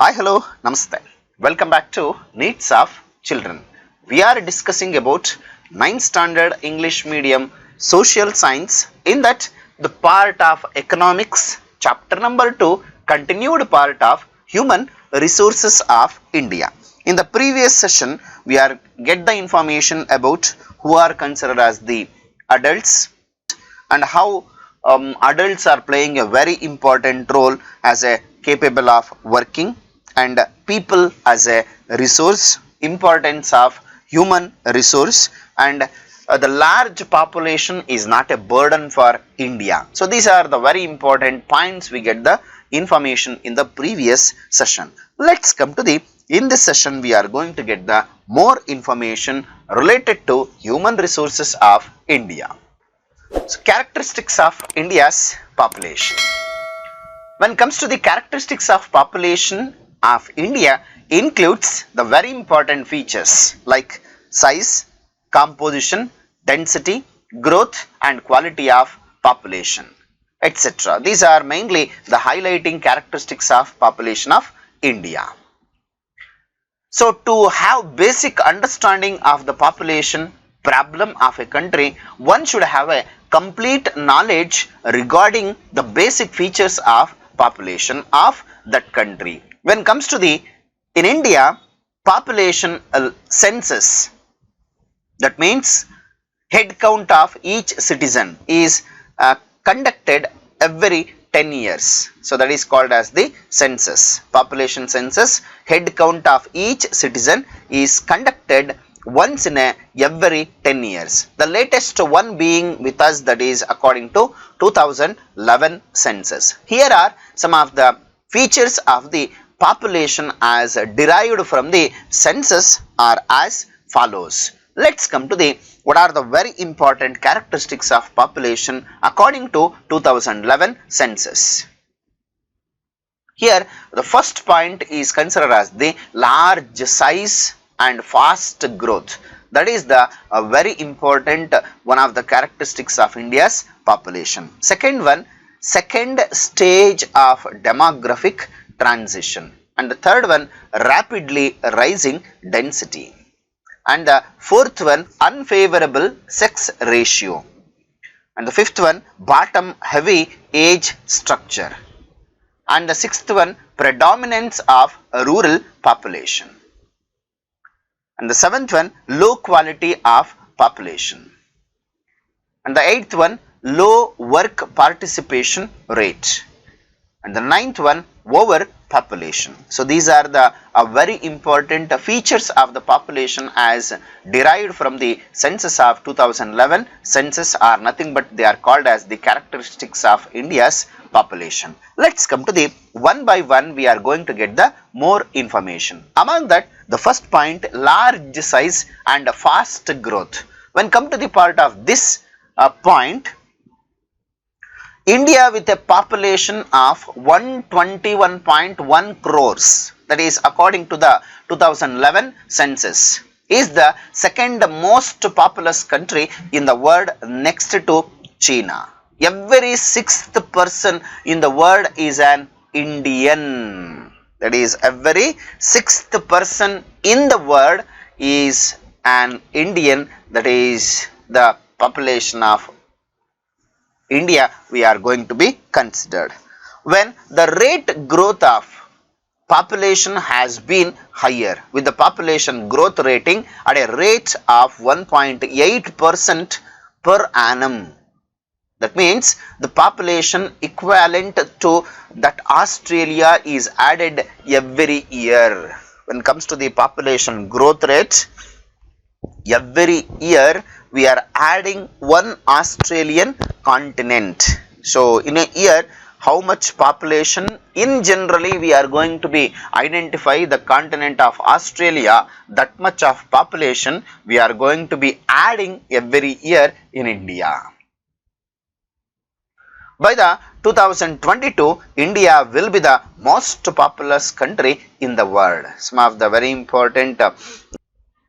Hi, hello, namaste. Welcome back to Needs of Children. We are discussing about 9th standard English medium social science, in that the part of economics, chapter number 2, continued part of human resources of India. In the previous session, we are get the information about who are considered as the adults and how adults are playing a very important role as a capable of working, and people as a resource, importance of human resource, and the large population is not a burden for India. So these are the very important points we get the information in the previous session. Let's come to the, in this session we are going to get the more information related to human resources of India. So characteristics of India's population. When it comes to the characteristics of population of India, includes the very important features like size, composition, density, growth and quality of population, etc. These are mainly the highlighting characteristics of population of India. So to have basic understanding of the population problem of a country, one should have a complete knowledge regarding the basic features of population of that country. When it comes to the, in India, population census, that means head count of each citizen is conducted every 10 years. So that is called as the census. Population census, head count of each citizen is conducted once in every 10 years. The latest one being with us, that is according to 2011 census. Here are some of the features of the population as derived from the census are as follows. Let's come to the, what are the very important characteristics of population according to 2011 census. Here the first point is considered as the large size and fast growth. That is the very important one of the characteristics of India's population. Second one, second stage of demographic transition, and the third one, rapidly rising density, and the fourth one, unfavorable sex ratio, and the fifth one, bottom heavy age structure, and the sixth one, predominance of rural population, and the seventh one, low quality of population, and the eighth one, low work participation rate, and the ninth one, over population. So these are the very important features of the population as derived from the census of 2011 census, are nothing but they are called as the characteristics of India's population. Let's come to the one by one, we are going to get the more information. Among that, the first point, large size and fast growth. When come to the part of this point, India with a population of 121.1 crores, that is according to the 2011 census, is the second most populous country in the world next to China. Every sixth person in the world is an Indian. That is, every sixth person in the world is an Indian. That is the population of India we are going to be considered. When the rate growth of population has been higher, with the population growth rating at a rate of 1.8% per annum. That means the population equivalent to that Australia is added every year. When it comes to the population growth rate, every year we are adding one Australian continent. So in a year, how much population in generally we are going to be identify the continent of Australia, that much of population we are going to be adding every year in India. By the 2022, India will be the most populous country in the world. Some of the very important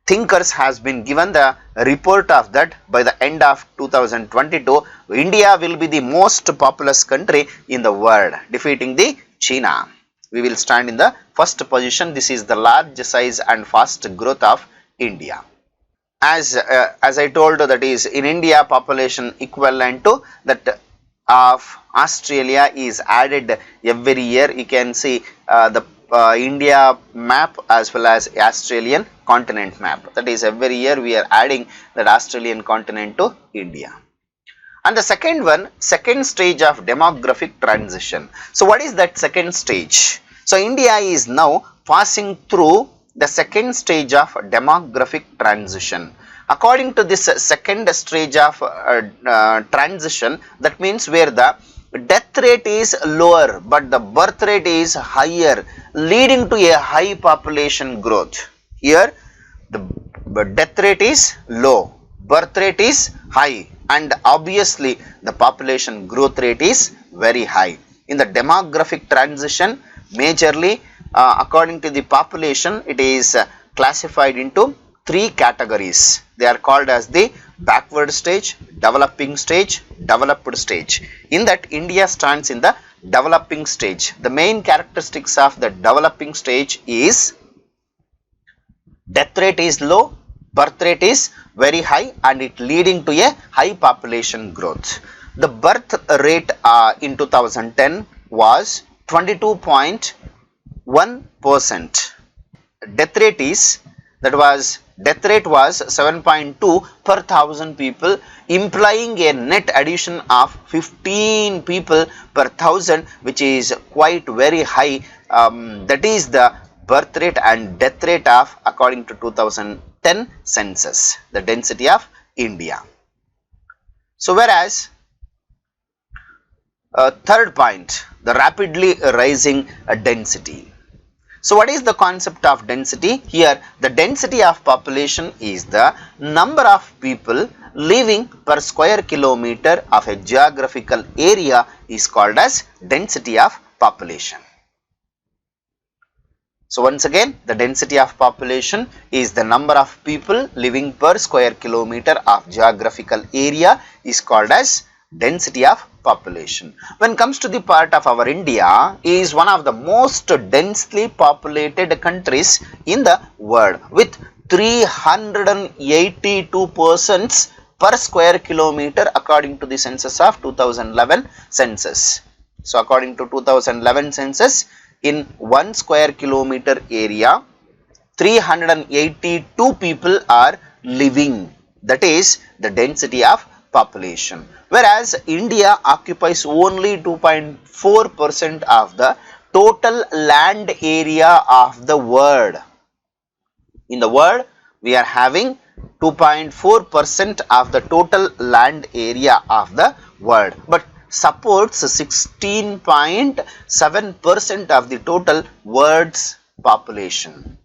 thinkers has been given the report of that by the end of 2022, India will be the most populous country in the world, defeating the China. we will stand in the first position. This is the large size and fast growth of India. As I told, that is in India, population equivalent to that of Australia is added every year. You can see the India map as well as Australian continent map. That is every year we are adding that Australian continent to India. And the second one, second stage of demographic transition. So what is that second stage? So India is now passing through the second stage of demographic transition. According to this second stage of transition, that means where the death rate is lower but the birth rate is higher, leading to a high population growth. Here the death rate is low, birth rate is high, and obviously the population growth rate is very high. In the demographic transition, majorly according to the population, it is classified into three categories. They are called as the backward stage, developing stage, developed stage. In that, India stands in the developing stage. The main characteristics of the developing stage is death rate is low, birth rate is very high, and it leading to a high population growth. The birth rate in 2010 was 22.1%. Death rate was 7.2 per thousand people, implying a net addition of 15 people per thousand, which is quite very high. That is the birth rate and death rate of, according to 2010 census, the density of India. So whereas third point, the rapidly rising density. So what is the concept of density? Here the density of population is the number of people living per square kilometer of a geographical area is called as density of population. So once again, the density of population is the number of people living per square kilometer of geographical area is called as density of population. When it comes to the part of our India, is one of the most densely populated countries in the world with 382 persons per square kilometer according to the census of 2011 census. So according to 2011 census, in 1 square kilometer area, 382 people are living. That is the density of population. Whereas India occupies only 2.4% of the total land area of the world. In the world, we are having 2.4% of the total land area of the world, but supports 16.7% of the total world's population.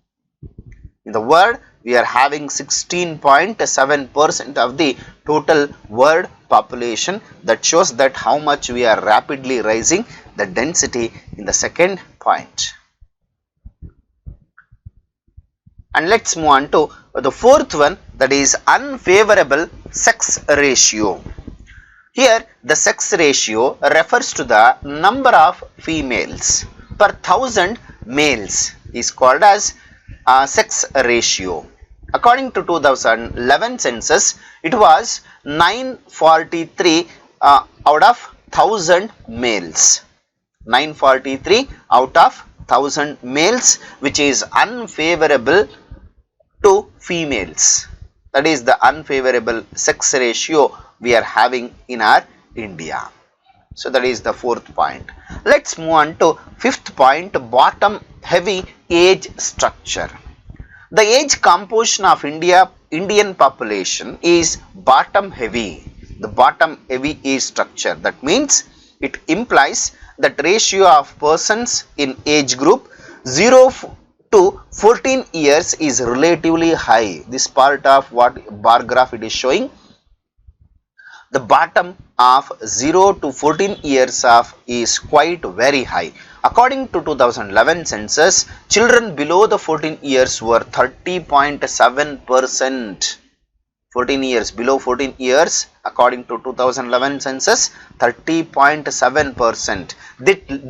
In the world, we are having 16.7% of the total world population. That shows that how much we are rapidly rising the density in the second point. And let's move on to the fourth one, that is unfavorable sex ratio. Here the sex ratio refers to the number of females per thousand males is called as sex ratio. According to 2011 census, it was 943 out of 1000 males. 943 out of 1000 males, which is unfavorable to females. That is the unfavorable sex ratio we are having in our India. So that is the fourth point. Let's move on to fifth point, bottom heavy age structure. The age composition of Indian population is bottom heavy. The bottom heavy age structure. That means it implies that ratio of persons in age group 0 to 14 years is relatively high. This part of what bar graph it is showing. The bottom of 0 to 14 years of is quite very high. According to 2011 census, children below the 14 years were 30.7%. 14 years, below 14 years, according to 2011 census 30.7%.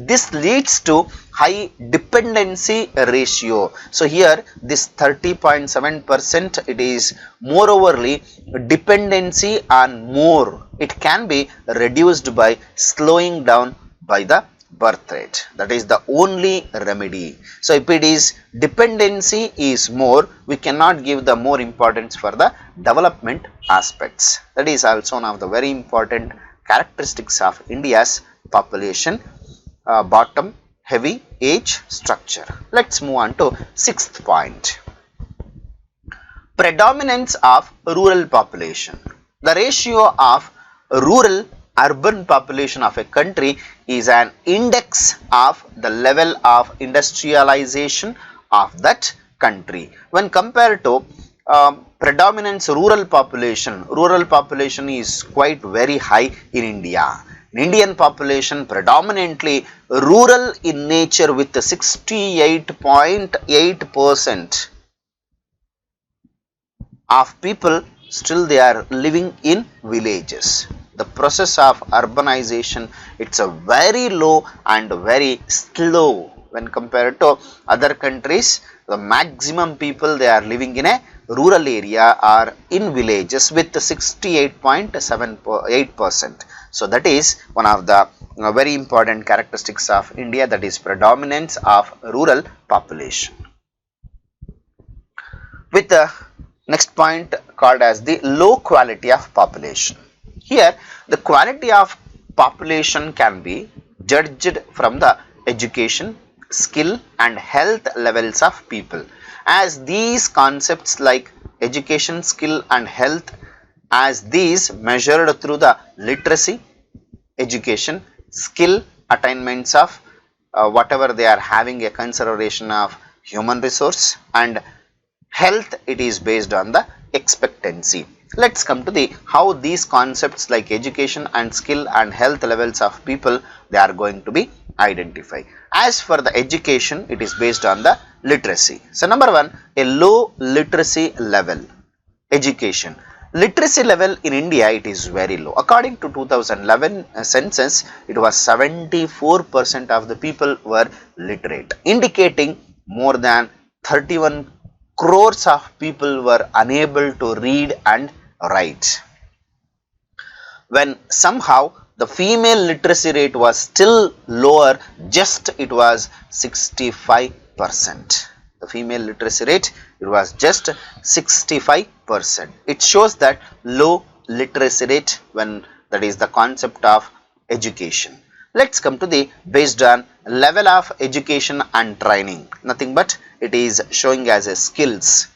This leads to high dependency ratio. So here this 30.7%, it is moreoverly dependency on more. It can be reduced by slowing down by the birth rate. That is the only remedy. So if it is dependency is more, we cannot give the more importance for the development aspects. That is also one of the very important characteristics of India's population, bottom heavy age structure. Let's move on to sixth point. Predominance of rural population. The ratio of rural urban population of a country is an index of the level of industrialization of that country. When compared to predominance rural population is quite very high in India. Indian population predominantly rural in nature with 68.8% of people still they are living in villages. The process of urbanization, it's a very low and very slow when compared to other countries. The maximum people they are living in a rural area or in villages with 68.78%. So that is one of the very important characteristics of India, that is predominance of rural population. With the next point called as the low quality of population. Here the quality of population can be judged from the education, skill and health levels of people, as these concepts like education, skill and health, as these measured through the literacy, education, skill attainments of whatever they are having a consideration of human resource, and health, it is based on the expectancy. Let's come to the how these concepts like education and skill and health levels of people they are going to be identified. As for the education, it is based on the literacy. So number one, a low literacy level. Education. Literacy level in India, it is very low. According to 2011 census, it was 74% of the people were literate, indicating more than 31 crores of people were unable to read and write. When somehow the female literacy rate was still lower, just it was 65%. The female literacy rate, it was just 65%. It shows that low literacy rate when that is the concept of education. Let's come to the based on level of education and training. Nothing but it is showing as a skills.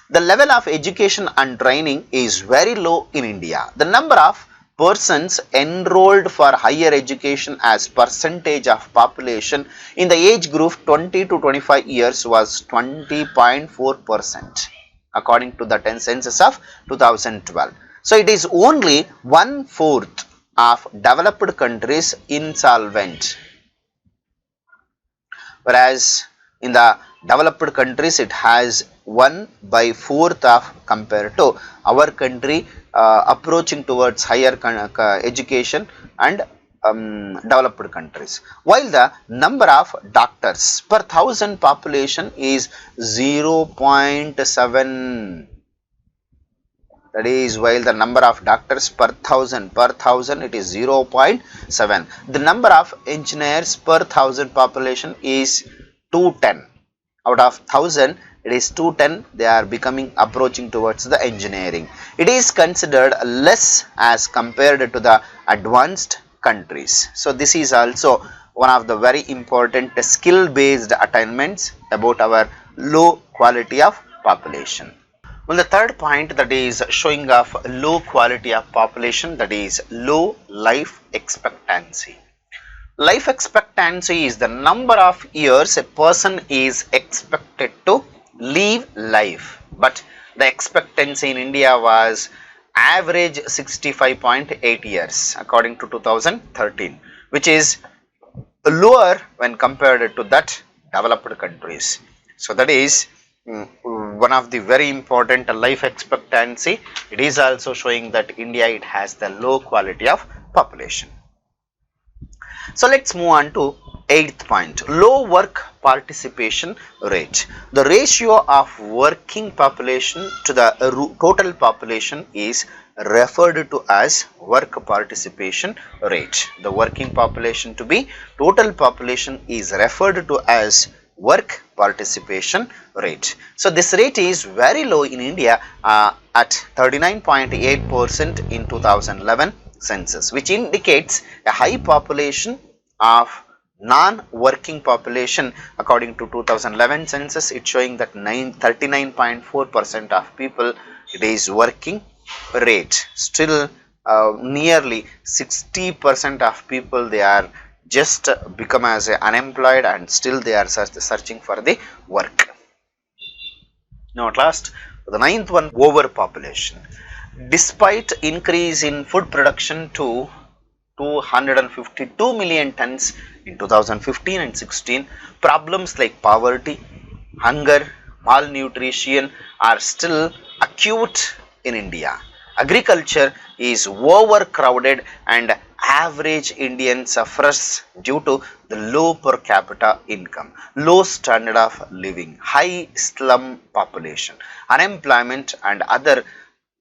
The level of education and training is very low in India. The number of persons enrolled for higher education as percentage of population in the age group 20 to 25 years was 20.4% according to the census of 2012. So it is only 1/4 of developed countries insolvent, whereas in the developed countries it has 1/4 of compared to our country approaching towards higher education and developed countries. While the number of doctors per thousand population is 0.7, that is while the number of doctors per thousand it is 0.7. The number of engineers per thousand population is 210. Out of 1000 it is 210, they are becoming approaching towards the engineering. It is considered less as compared to the advanced countries. So this is also one of the very important skill based attainments about our low quality of population. Well, the third point that is showing of low quality of population, that is low life expectancy. Life expectancy is the number of years a person is expected to live life, but the expectancy in India was average 65.8 years according to 2013, which is lower when compared to that developed countries. So that is one of the very important life expectancy. It is also showing that India, it has the low quality of population. So let's move on to 8th point, low work participation rate. The ratio of working population to the total population is referred to as work participation rate. The working population to be total population is referred to as work participation rate. So this rate is very low in India at 39.8% in 2011 census, which indicates a high population of non-working population. According to 2011 census, it's showing that 39.4% of people, it is working rate. Still nearly 60% of people, they are just become as unemployed, and still they are searching for the work. Now at last, the 9th one, overpopulation. Despite increase in food production to 252 million tons in 2015 and 16, problems like poverty, hunger, malnutrition are still acute in India. Agriculture is overcrowded and average Indian suffers due to the low per capita income, low standard of living, high slum population, unemployment and other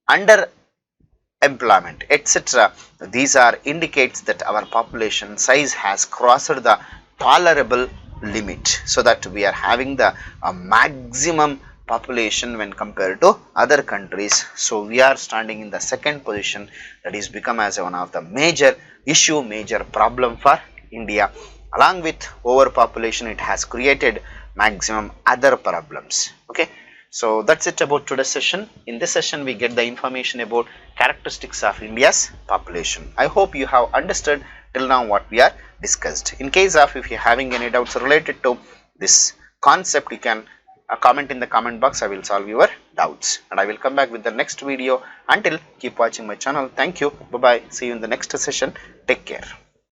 underemployment, etc. These are indicates that our population size has crossed the tolerable limit, so that we are having the maximum population when compared to other countries. So we are standing in the second position. That is become as one of the major issue, major problem for India. Along with overpopulation, it has created maximum other problems. Okay. So that's it about today's session. In this session, we get the information about characteristics of India's population. I hope you have understood till now what we are discussed. In case of if you are having any doubts related to this concept, you can comment in the comment box. I will solve your doubts, and I will come back with the next video. Until, keep watching my channel. Thank you. Bye bye. See you in the next session. Take care.